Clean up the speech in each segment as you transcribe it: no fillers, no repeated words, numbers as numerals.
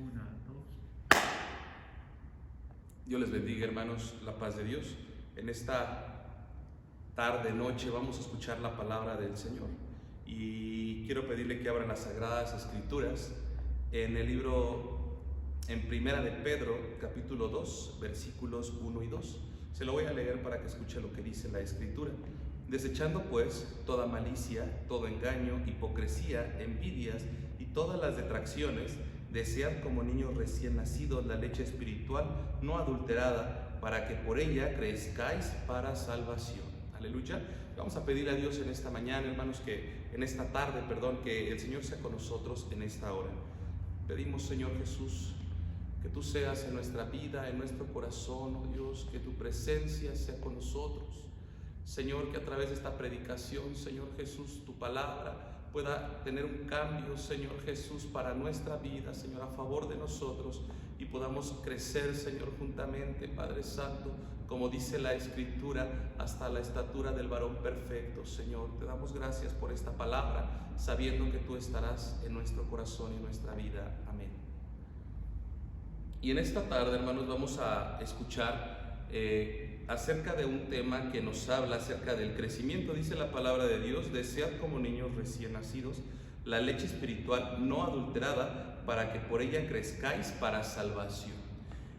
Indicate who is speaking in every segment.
Speaker 1: Una, dos.
Speaker 2: Dios les bendiga, hermanos, la paz de Dios. En esta tarde, noche, vamos a escuchar la palabra del Señor. Y quiero pedirle que abran las Sagradas Escrituras en el libro, en Primera de Pedro, capítulo 2, versículos 1 y 2. Se lo voy a leer para que escuche lo que dice la Escritura. Desechando pues toda malicia, todo engaño, hipocresía, envidias y todas las detracciones, desead como niños recién nacidos la leche espiritual no adulterada, para que por ella crezcáis para salvación. Aleluya. Vamos a pedirle a Dios en esta mañana, hermanos, en esta tarde, que el Señor sea con nosotros en esta hora. Pedimos, Señor Jesús, que tú seas en nuestra vida, en nuestro corazón, oh Dios, que tu presencia sea con nosotros. Señor, que a través de esta predicación, Señor Jesús, tu palabra pueda tener un cambio, Señor Jesús, para nuestra vida, Señor, a favor de nosotros, y podamos crecer, Señor, juntamente, Padre Santo, como dice la Escritura, hasta la estatura del varón perfecto. Señor, te damos gracias por esta palabra, sabiendo que tú estarás en nuestro corazón y en nuestra vida. Amén. Y en esta tarde, hermanos, vamos a escuchar acerca de un tema que nos habla acerca del crecimiento. Dice la palabra de Dios: desead como niños recién nacidos la leche espiritual no adulterada, para que por ella crezcáis para salvación.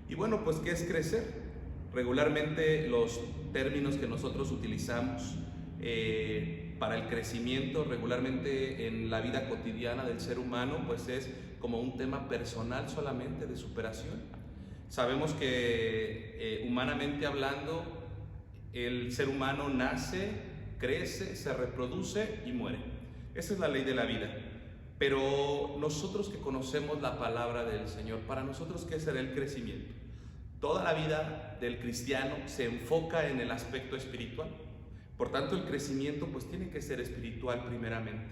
Speaker 2: Y bueno, pues ¿qué es crecer? Regularmente los términos que nosotros utilizamos para el crecimiento regularmente en la vida cotidiana del ser humano, pues es como un tema personal solamente de superación. Sabemos que humanamente hablando, el ser humano nace, crece, se reproduce y muere. Esa es la ley de la vida. Pero nosotros que conocemos la palabra del Señor, para nosotros, ¿qué será el crecimiento? Toda la vida del cristiano se enfoca en el aspecto espiritual. Por tanto, el crecimiento pues tiene que ser espiritual primeramente.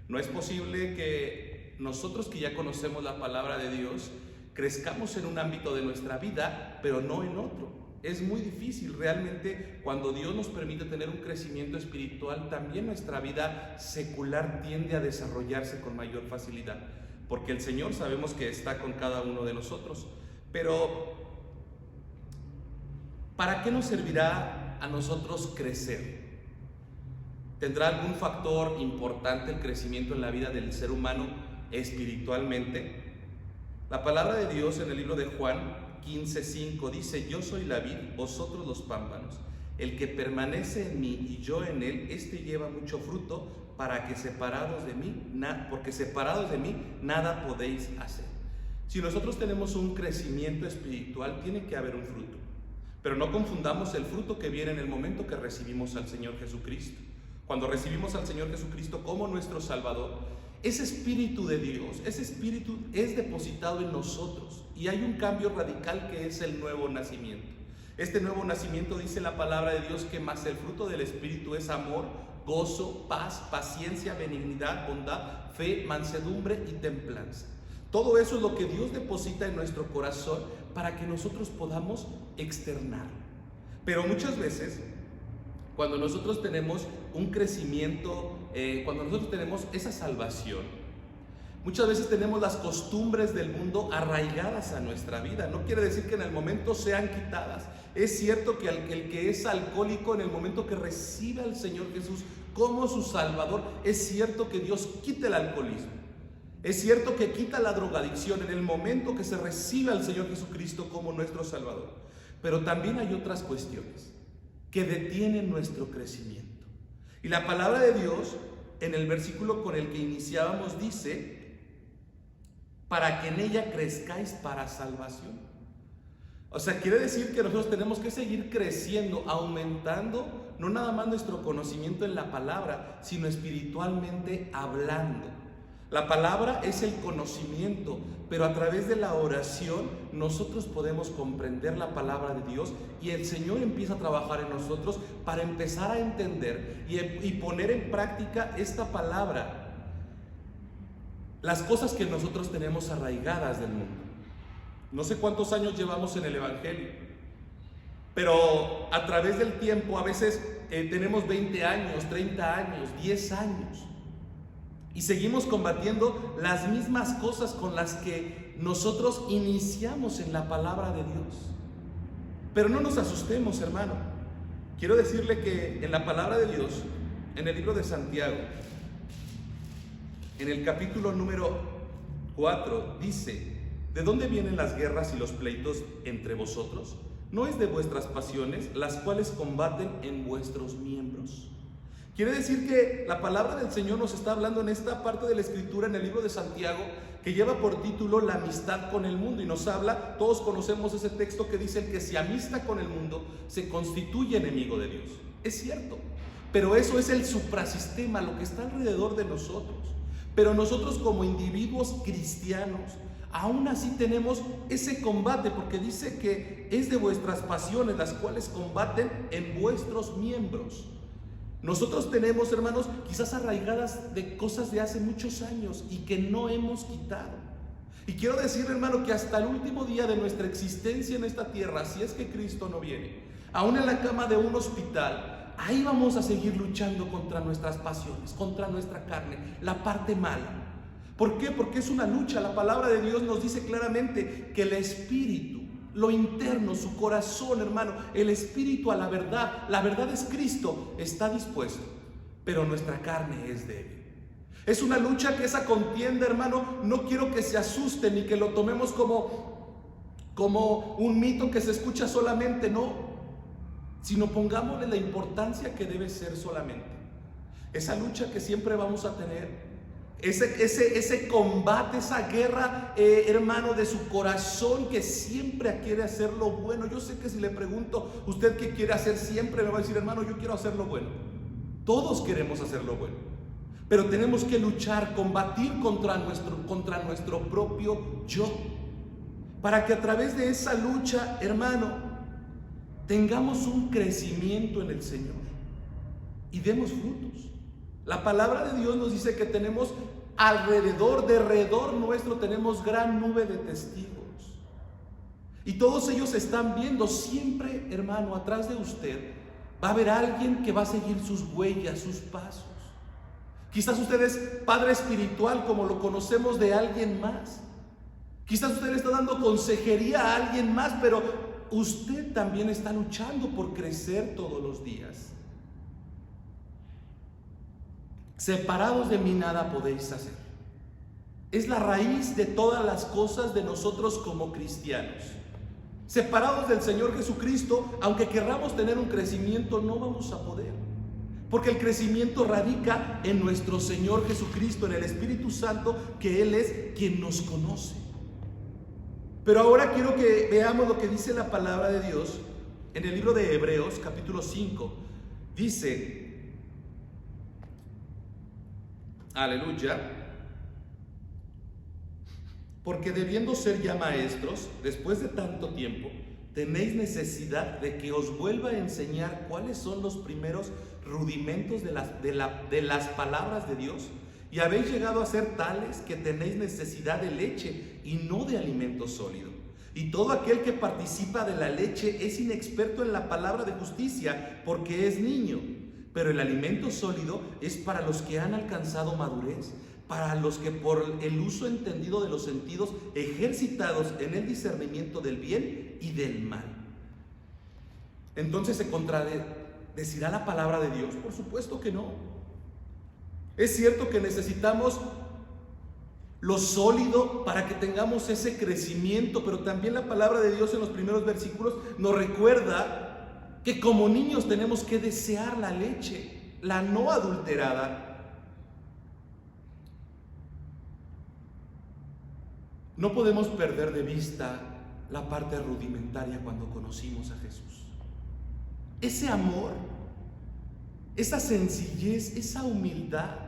Speaker 2: No es posible que nosotros que ya conocemos la palabra de Dios crezcamos en un ámbito de nuestra vida, pero no en otro. Es muy difícil realmente. Cuando Dios nos permite tener un crecimiento espiritual, también nuestra vida secular tiende a desarrollarse con mayor facilidad, porque el Señor sabemos que está con cada uno de nosotros. Pero ¿para qué nos servirá a nosotros crecer? ¿Tendrá algún factor importante el crecimiento en la vida del ser humano espiritualmente? La palabra de Dios en el libro de Juan 15:5 dice: yo soy la vid, vosotros los pámpanos. El que permanece en mí y yo en él, este lleva mucho fruto, porque separados de mí nada podéis hacer. Si nosotros tenemos un crecimiento espiritual, tiene que haber un fruto. Pero no confundamos el fruto que viene en el momento que recibimos al Señor Jesucristo. Cuando recibimos al Señor Jesucristo como nuestro Salvador, ese Espíritu de Dios, ese Espíritu es depositado en nosotros, y hay un cambio radical que es el nuevo nacimiento. Este nuevo nacimiento, dice la palabra de Dios, que más el fruto del Espíritu es amor, gozo, paz, paciencia, benignidad, bondad, fe, mansedumbre y templanza. Todo eso es lo que Dios deposita en nuestro corazón para que nosotros podamos externar. Pero muchas veces, cuando nosotros tenemos un crecimiento, cuando nosotros tenemos esa salvación, muchas veces tenemos las costumbres del mundo arraigadas a nuestra vida. No quiere decir que en el momento sean quitadas. Es cierto que el que es alcohólico, en el momento que recibe al Señor Jesús como su Salvador, es cierto que Dios quita el alcoholismo. Es cierto que quita la drogadicción en el momento que se recibe al Señor Jesucristo como nuestro Salvador. Pero también hay otras cuestiones que detienen nuestro crecimiento. Y la palabra de Dios, en el versículo con el que iniciábamos, dice: para que en ella crezcáis para salvación. O sea, quiere decir que nosotros tenemos que seguir creciendo, aumentando, no nada más nuestro conocimiento en la palabra, sino espiritualmente hablando. La palabra es el conocimiento, pero a través de la oración nosotros podemos comprender la palabra de Dios, y el Señor empieza a trabajar en nosotros para empezar a entender y poner en práctica esta palabra. Las cosas que nosotros tenemos arraigadas del mundo. No sé cuántos años llevamos en el Evangelio, pero a través del tiempo a veces tenemos 20 años, 30 años, 10 años. Y seguimos combatiendo las mismas cosas con las que nosotros iniciamos en la palabra de Dios. Pero no nos asustemos, hermano. Quiero decirle que en la palabra de Dios, en el libro de Santiago, en el capítulo número 4, dice: ¿de dónde vienen las guerras y los pleitos entre vosotros? ¿No es de vuestras pasiones, las cuales combaten en vuestros miembros? Quiere decir que la palabra del Señor nos está hablando en esta parte de la Escritura, en el libro de Santiago, que lleva por título la amistad con el mundo, y nos habla, todos conocemos ese texto que dice: el que se amista con el mundo se constituye enemigo de Dios. Es cierto, pero eso es el suprasistema, lo que está alrededor de nosotros. Pero nosotros como individuos cristianos, aún así tenemos ese combate, porque dice que es de vuestras pasiones, las cuales combaten en vuestros miembros. Nosotros tenemos, hermanos, quizás arraigadas de cosas de hace muchos años y que no hemos quitado. Y quiero decir, hermano, que hasta el último día de nuestra existencia en esta tierra, si es que Cristo no viene, aún en la cama de un hospital, ahí vamos a seguir luchando contra nuestras pasiones, contra nuestra carne, la parte mala. ¿Por qué? Porque es una lucha. La palabra de Dios nos dice claramente que el espíritu, lo interno, su corazón, hermano, el espíritu a la verdad es Cristo, está dispuesto, pero nuestra carne es débil. Es una lucha, que esa contienda, hermano, no quiero que se asusten ni que lo tomemos como un mito que se escucha solamente, no, sino pongámosle la importancia que debe ser solamente. Esa lucha que siempre vamos a tener, ese combate, esa guerra, hermano, de su corazón, que siempre quiere hacer lo bueno. Yo sé que si le pregunto, ¿usted qué quiere hacer siempre? Me va a decir: hermano, yo quiero hacer lo bueno. Todos queremos hacer lo bueno, pero tenemos que luchar, combatir contra nuestro propio yo, para que a través de esa lucha, hermano, tengamos un crecimiento en el Señor y demos frutos. La palabra de Dios nos dice que tenemos derredor nuestro tenemos gran nube de testigos, y todos ellos están viendo. Siempre, hermano, atrás de usted va a haber alguien que va a seguir sus huellas, sus pasos. Quizás usted es padre espiritual, como lo conocemos, de alguien más. Quizás usted le está dando consejería a alguien más, pero usted también está luchando por crecer todos los días. Separados de mí nada podéis hacer. Es la raíz de todas las cosas de nosotros como cristianos. Separados del Señor Jesucristo, aunque querramos tener un crecimiento, no vamos a poder. Porque el crecimiento radica en nuestro Señor Jesucristo, en el Espíritu Santo, que Él es quien nos conoce. Pero ahora quiero que veamos lo que dice la palabra de Dios en el libro de Hebreos, capítulo 5. Dice: aleluya, porque debiendo ser ya maestros, después de tanto tiempo, tenéis necesidad de que os vuelva a enseñar cuáles son los primeros rudimentos de las palabras de Dios, y habéis llegado a ser tales que tenéis necesidad de leche y no de alimento sólido. Y todo aquel que participa de la leche es inexperto en la palabra de justicia, porque es niño. Pero el alimento sólido es para los que han alcanzado madurez, para los que por el uso entendido de los sentidos, ejercitados en el discernimiento del bien y del mal. Entonces, ¿se contradecirá la palabra de Dios? Por supuesto que no. Es cierto que necesitamos lo sólido para que tengamos ese crecimiento, pero también la palabra de Dios en los primeros versículos nos recuerda que como niños tenemos que desear la leche, la no adulterada. No podemos perder de vista la parte rudimentaria cuando conocimos a Jesús. Ese amor, esa sencillez, esa humildad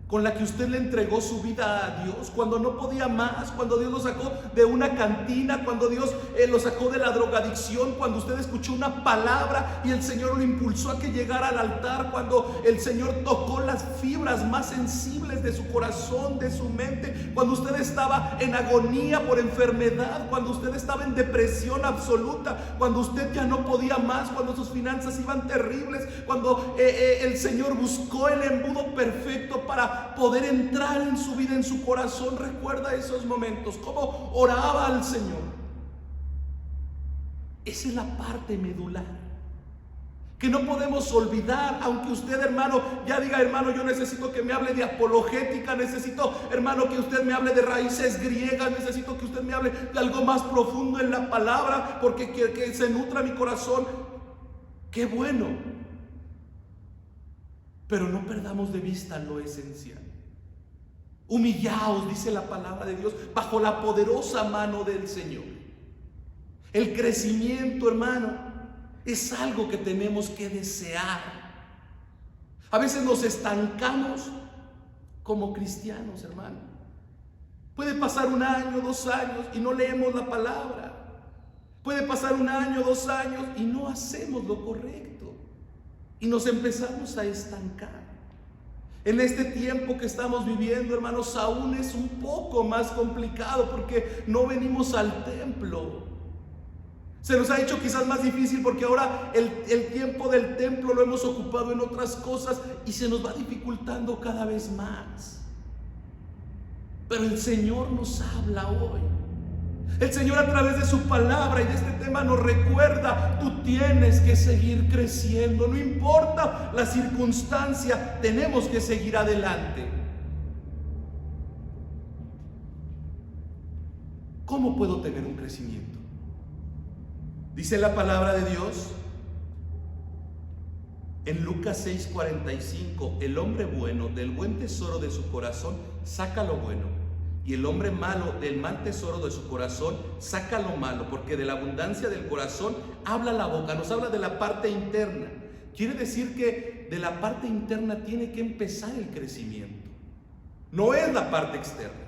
Speaker 2: con la que usted le entregó su vida a Dios cuando no podía más, cuando Dios lo sacó de una cantina, cuando Dios lo sacó de la drogadicción, cuando usted escuchó una palabra y el Señor lo impulsó a que llegara al altar, cuando el Señor tocó las fibras más sensibles de su corazón, de su mente, cuando usted estaba en agonía por enfermedad, cuando usted estaba en depresión absoluta, cuando usted ya no podía más, cuando sus finanzas iban terribles, cuando el Señor buscó el embudo perfecto para para poder entrar en su vida, en su corazón. Recuerda esos momentos, cómo oraba al Señor. Esa es la parte medular que no podemos olvidar. Aunque usted, hermano, ya diga: hermano, yo necesito que me hable de apologética, necesito, hermano, que usted me hable de raíces griegas, necesito que usted me hable de algo más profundo en la palabra, porque que se nutra mi corazón. Qué bueno, pero no perdamos de vista lo esencial. Humillaos, dice la palabra de Dios, bajo la poderosa mano del Señor. El crecimiento, hermano, es algo que tenemos que desear. A veces nos estancamos como cristianos, hermano. Puede pasar 1 año, 2 años y no leemos la palabra. Puede pasar 1 año, 2 años y no hacemos lo correcto. Y nos empezamos a estancar. En este tiempo que estamos viviendo, hermanos, aún es un poco más complicado porque no venimos al templo. Se nos ha hecho quizás más difícil porque ahora el tiempo del templo lo hemos ocupado en otras cosas y se nos va dificultando cada vez más. Pero el Señor nos habla hoy. El Señor, a través de su palabra y de este tema, nos recuerda: tú tienes que seguir creciendo, no importa la circunstancia, tenemos que seguir adelante. ¿Cómo puedo tener un crecimiento? Dice la palabra de Dios en Lucas 6:45: el hombre bueno del buen tesoro de su corazón saca lo bueno, y el hombre malo del mal tesoro de su corazón saca lo malo, porque de la abundancia del corazón habla la boca. Nos habla de la parte interna. Quiere decir que de la parte interna tiene que empezar el crecimiento, no es la parte externa.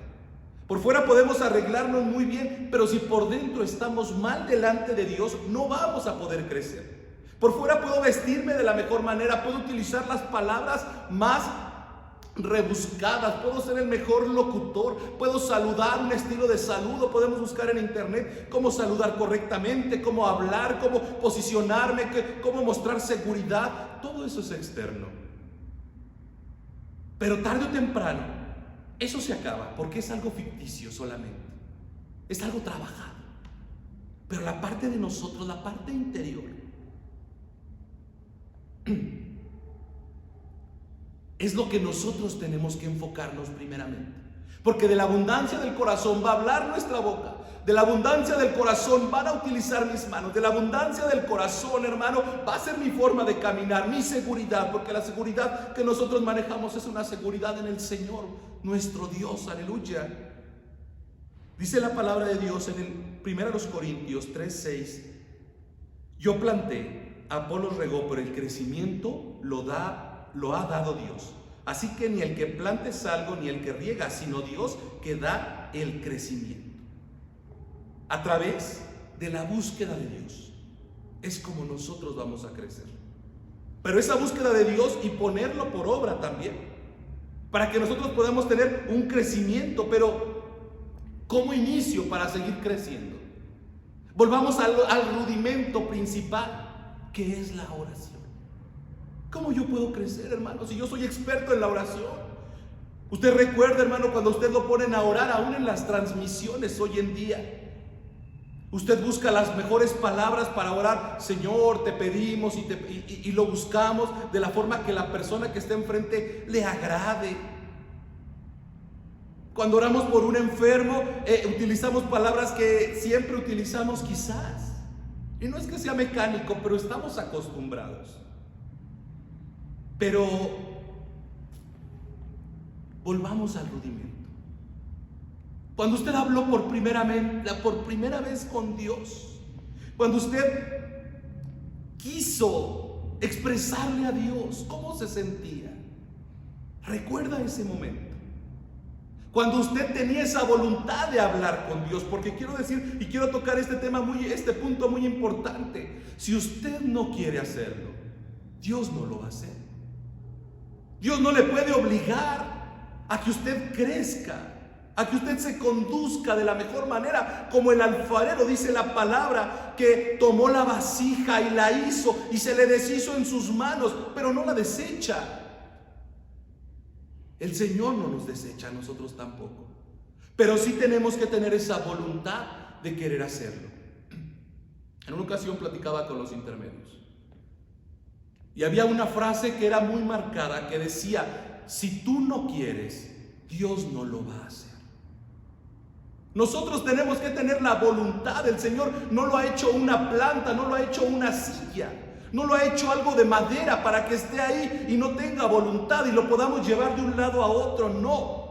Speaker 2: Por fuera podemos arreglarnos muy bien, pero si por dentro estamos mal delante de Dios, no vamos a poder crecer. Por fuera puedo vestirme de la mejor manera, puedo utilizar las palabras más rebuscadas, puedo ser el mejor locutor, puedo saludar, un estilo de saludo, podemos buscar en internet cómo saludar correctamente, cómo hablar, cómo posicionarme, cómo mostrar seguridad. Todo eso es externo. Pero tarde o temprano eso se acaba, porque es algo ficticio solamente, es algo trabajado. Pero la parte de nosotros, la parte interior, es lo que nosotros tenemos que enfocarnos primeramente. Porque de la abundancia del corazón va a hablar nuestra boca, de la abundancia del corazón van a utilizar mis manos, de la abundancia del corazón, hermano, va a ser mi forma de caminar, mi seguridad, porque la seguridad que nosotros manejamos es una seguridad en el Señor, nuestro Dios. Aleluya. Dice la palabra de Dios en el 1 Corintios 3:6: yo planté, Apolos regó, pero el crecimiento lo ha dado Dios. Así que ni el que plante es algo, ni el que riega, sino Dios que da el crecimiento. A través de la búsqueda de Dios es como nosotros vamos a crecer. Pero esa búsqueda de Dios y ponerlo por obra también, para que nosotros podamos tener un crecimiento. Pero ¿cómo inicio para seguir creciendo? Volvamos al rudimento principal, que es la oración. ¿Cómo yo puedo crecer, hermano, si yo soy experto en la oración? Usted recuerda, hermano, cuando usted lo ponen a orar, aún en las transmisiones hoy en día, usted busca las mejores palabras para orar. Señor, te pedimos, y lo buscamos de la forma que la persona que está enfrente le agrade. Cuando oramos por un enfermo, utilizamos palabras que siempre utilizamos quizás. Y no es que sea mecánico, pero estamos acostumbrados. Pero volvamos al rudimento. Cuando usted habló por primera vez con Dios, cuando usted quiso expresarle a Dios cómo se sentía, recuerda ese momento. Cuando usted tenía esa voluntad de hablar con Dios, porque quiero decir y quiero tocar este punto muy importante. Si usted no quiere hacerlo, Dios no lo va a hacer. Dios no le puede obligar a que usted crezca, a que usted se conduzca de la mejor manera, como el alfarero, dice la palabra, que tomó la vasija y la hizo y se le deshizo en sus manos, pero no la desecha. El Señor no nos desecha, nosotros tampoco. Pero sí tenemos que tener esa voluntad de querer hacerlo. En una ocasión platicaba con los intermedios y había una frase que era muy marcada que decía: si tú no quieres, Dios no lo va a hacer. Nosotros tenemos que tener la voluntad. El Señor no lo ha hecho una planta, no lo ha hecho una silla, no lo ha hecho algo de madera para que esté ahí y no tenga voluntad y lo podamos llevar de un lado a otro. No.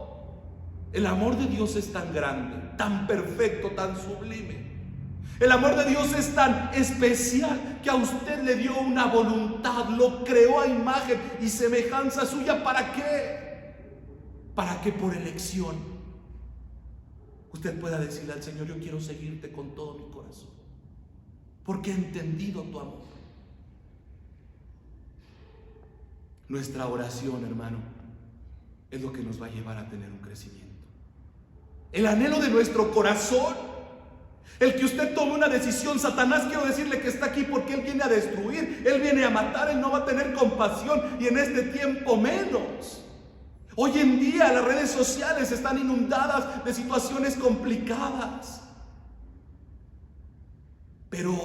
Speaker 2: El amor de Dios es tan grande, tan perfecto, tan sublime. El amor de Dios es tan especial que a usted le dio una voluntad, lo creó a imagen y semejanza suya. ¿Para qué? Para que por elección usted pueda decirle al Señor: yo quiero seguirte con todo mi corazón, porque he entendido tu amor. Nuestra oración, hermano, es lo que nos va a llevar a tener un crecimiento. El anhelo de nuestro corazón, el que usted tome una decisión. Satanás, quiero decirle que está aquí porque él viene a destruir, él viene a matar, él no va a tener compasión, y en este tiempo menos. Hoy en día las redes sociales están inundadas de situaciones complicadas, pero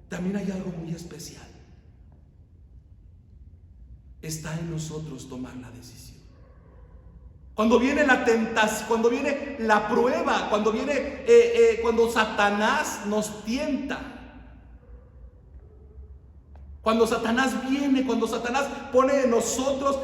Speaker 2: también hay algo muy especial. Está en nosotros tomar la decisión. Cuando viene la tentación, cuando viene la prueba, cuando Satanás nos tienta, cuando Satanás viene, cuando Satanás pone en nosotros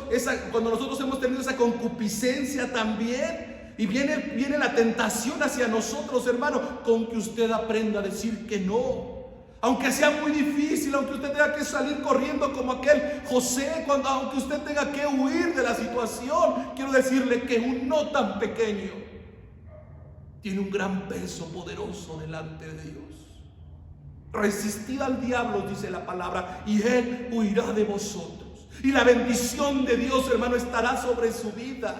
Speaker 2: cuando nosotros hemos tenido esa concupiscencia también, y viene la tentación hacia nosotros, hermano, con que usted aprenda a decir que no. Aunque sea muy difícil, aunque usted tenga que salir corriendo como aquel José, aunque usted tenga que huir de la situación, quiero decirle que un no tan pequeño tiene un gran peso poderoso delante de Dios. Resistid al diablo, dice la palabra, y él huirá de vosotros. Y la bendición de Dios, hermano, estará sobre su vida.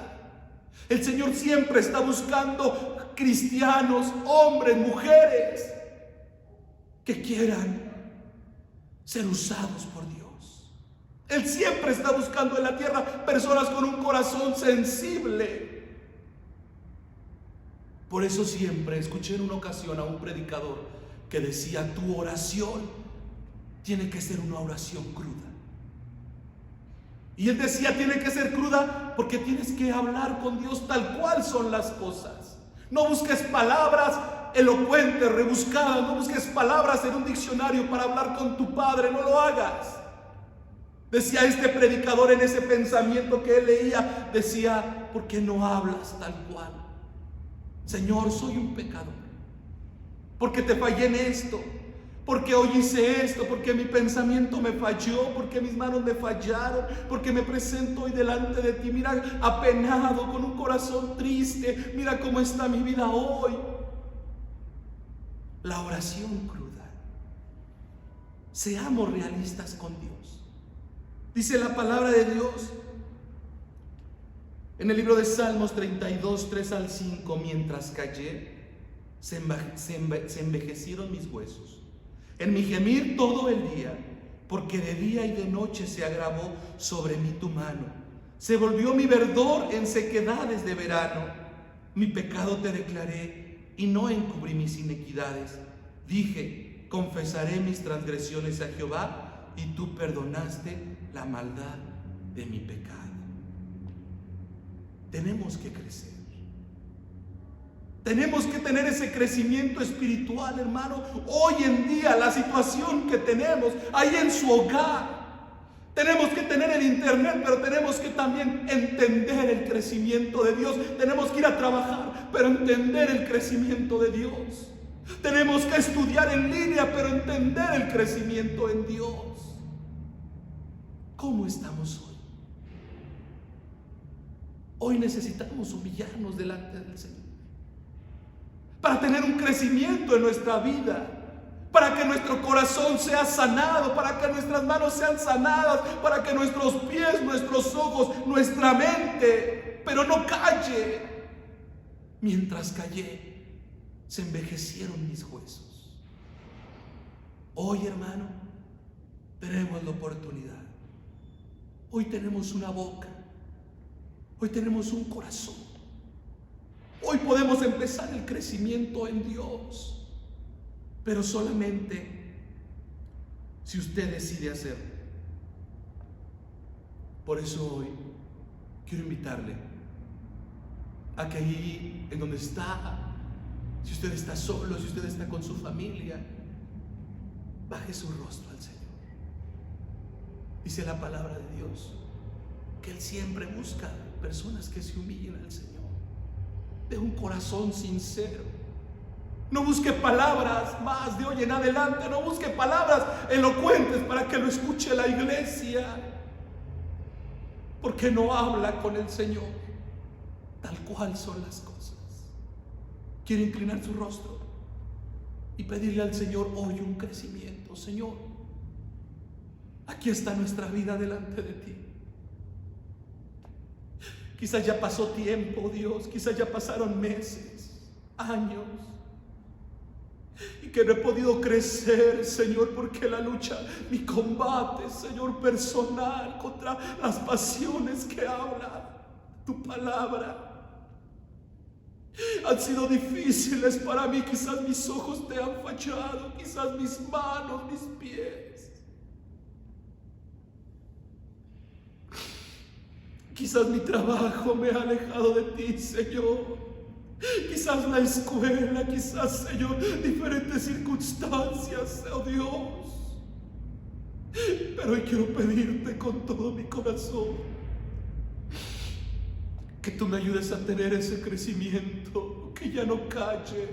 Speaker 2: El Señor siempre está buscando cristianos, hombres, mujeres, que quieran ser usados por Dios. Él siempre está buscando en la tierra personas con un corazón sensible. Por eso siempre escuché en una ocasión a un predicador que decía: tu oración tiene que ser una oración cruda. Y él decía: tiene que ser cruda porque tienes que hablar con Dios tal cual son las cosas. No busques palabras elocuentes, rebuscadas, no busques palabras en un diccionario para hablar con tu Padre, no lo hagas. Decía este predicador en ese pensamiento que él leía, decía: ¿por qué no hablas tal cual? Señor, soy un pecador, porque te fallé en esto, porque hoy hice esto, porque mi pensamiento me falló, porque mis manos me fallaron, porque me presento hoy delante de ti, mira, apenado, con un corazón triste, mira cómo está mi vida hoy. La oración cruda. Seamos realistas con Dios. Dice la palabra de Dios en el libro de Salmos 32, 3 al 5: mientras callé, se envejecieron mis huesos. En mi gemir todo el día, porque de día y de noche se agravó sobre mí tu mano. Se volvió mi verdor en sequedades de verano. Mi pecado te declaré y no encubrí mis iniquidades. Dije: confesaré mis transgresiones a Jehová, y tú perdonaste la maldad de mi pecado. Tenemos que crecer. Tenemos que tener ese crecimiento espiritual, hermano. Hoy en día la situación que tenemos ahí en su hogar, tenemos que tener el internet, pero tenemos que también entender el crecimiento de Dios. Tenemos que ir a trabajar, pero entender el crecimiento de Dios. Tenemos que estudiar en línea, pero entender el crecimiento en Dios. ¿Cómo estamos hoy? Hoy necesitamos humillarnos delante del Señor para tener un crecimiento en nuestra vida, para que nuestro corazón sea sanado, para que nuestras manos sean sanadas, para que nuestros pies, nuestros ojos, nuestra mente, pero no calle. Mientras callé, se envejecieron mis huesos. Hoy, hermano, tenemos la oportunidad. Hoy tenemos una boca. Hoy tenemos un corazón. Hoy podemos empezar el crecimiento en Dios, pero solamente si usted decide hacerlo. Por eso hoy quiero invitarle a que ahí en donde está, si usted está solo, si usted está con su familia, baje su rostro al Señor. Dice la palabra de Dios que Él siempre busca personas que se humillen al Señor, de un corazón sincero. No busque palabras más de hoy en adelante, no busque palabras elocuentes para que lo escuche la iglesia, porque no habla con el Señor tal cual son las cosas. Quiere inclinar su rostro y pedirle al Señor hoy un crecimiento. Señor, aquí está nuestra vida delante de ti. Quizás ya pasó tiempo, Dios, quizás ya pasaron meses, años, y que no he podido crecer, Señor, porque la lucha, mi combate, Señor, personal contra las pasiones que habla tu palabra, han sido difíciles para mí. Quizás mis ojos te han fallado, quizás mis manos, mis pies. Quizás mi trabajo me ha alejado de ti, Señor. Quizás la escuela, quizás, Señor, diferentes circunstancias, oh Dios. Pero hoy quiero pedirte con todo mi corazón que tú me ayudes a tener ese crecimiento, que ya no calle,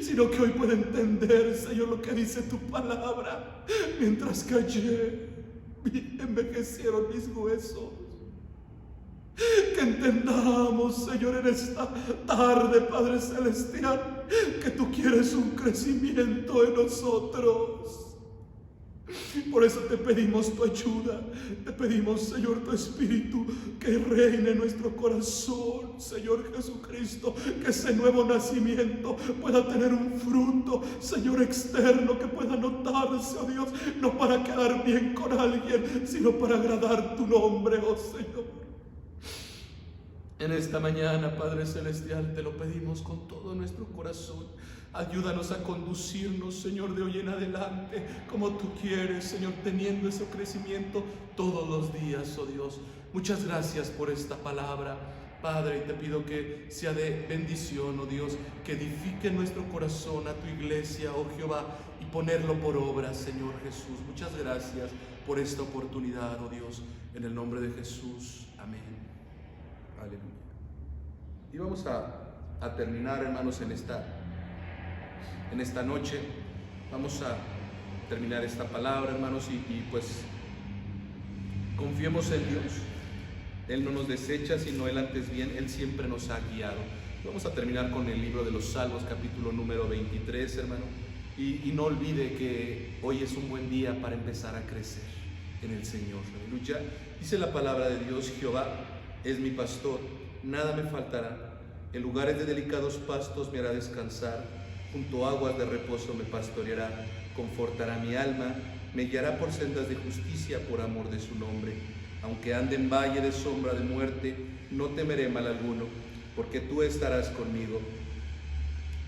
Speaker 2: sino que hoy pueda entender, Señor, lo que dice tu palabra. Mientras callé, envejecieron mis huesos. Que entendamos, Señor, en esta tarde, Padre Celestial, que tú quieres un crecimiento en nosotros. Por eso te pedimos tu ayuda, te pedimos, Señor, tu Espíritu que reine en nuestro corazón, Señor Jesucristo, que ese nuevo nacimiento pueda tener un fruto, Señor, externo, que pueda notarse, oh Dios, no para quedar bien con alguien, sino para agradar tu nombre, oh Señor. En esta mañana, Padre Celestial, te lo pedimos con todo nuestro corazón. Ayúdanos a conducirnos, Señor, de hoy en adelante, como tú quieres, Señor, teniendo ese crecimiento todos los días, oh Dios. Muchas gracias por esta palabra, Padre, y te pido que sea de bendición, oh Dios, que edifique nuestro corazón a tu iglesia, oh Jehová, y ponerlo por obra, Señor Jesús. Muchas gracias por esta oportunidad, oh Dios, en el nombre de Jesús. Amén. Aleluya. Y vamos a terminar, hermanos, en esta noche. Vamos a terminar esta palabra, hermanos, y pues confiemos en Dios. Él no nos desecha, sino Él antes bien, Él siempre nos ha guiado. Vamos a terminar con el libro de los Salmos, capítulo número 23, hermano. Y no olvide que hoy es un buen día para empezar a crecer en el Señor. Aleluya. Dice la palabra de Dios: Jehová es mi pastor, nada me faltará. En lugares de delicados pastos me hará descansar, junto a aguas de reposo me pastoreará, confortará mi alma, me guiará por sendas de justicia por amor de su nombre. Aunque ande en valle de sombra de muerte, no temeré mal alguno, porque tú estarás conmigo.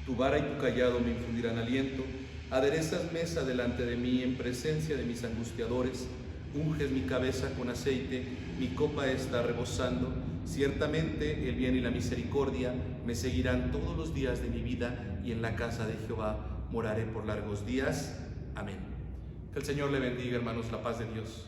Speaker 2: Tu vara y tu callado me infundirán aliento. Aderezas mesa delante de mí en presencia de mis angustiadores. Unges mi cabeza con aceite, mi copa está rebosando. Ciertamente el bien y la misericordia me seguirán todos los días de mi vida, y en la casa de Jehová moraré por largos días. Amén. Que el Señor le bendiga, hermanos, la paz de Dios.